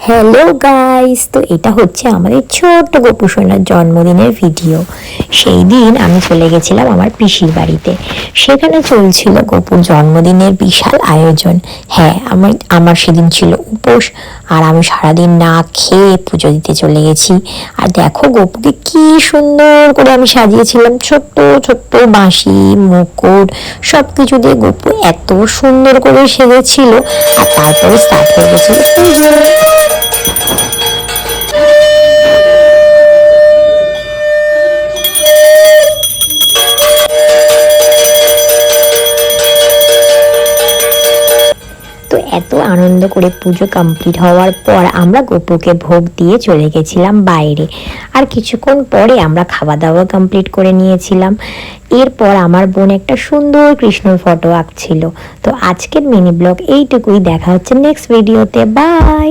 Hello guys, তো এটা হচ্ছে আমাদের ছোট্ট গোপু সোনার জন্মদিনের ভিডিও। সেই দিন আমি চলে গেছিলাম আমার পিসির বাড়িতে। সেখানে চলছিল গোপুর জন্মদিনের বিশাল আয়োজন। হ্যাঁ, আমার সেদিন ছিল উপোস, আর আমি সারাদিন না খেয়ে পুজো দিতে চলে গেছি। আর দেখো গোপুকে কি সুন্দর করে আমি সাজিয়েছিলাম, ছোট্ট ছোট্ট বাঁশি, মুকুট সব কিছু দিয়ে গোপু এত সুন্দর করে সেজেছিল। আর তারপরে স্টার্ট হয়ে গেছিল পুজো। তো এত আনন্দ করে পুজো কমপ্লিট হওয়ার পর আমরা গোপুকে ভোগ দিয়ে চলে গেছিলাম বাইরে। আর কিছুক্ষণ পরে আমরা খাওয়া দাওয়া কমপ্লিট করে নিয়েছিলাম। এরপর আমার বোন একটা সুন্দর কৃষ্ণর ফটো আঁকছিল। তো আজকের মিনি ব্লগ এইটুকুই, দেখা হচ্ছে নেক্সট ভিডিওতে। বাই।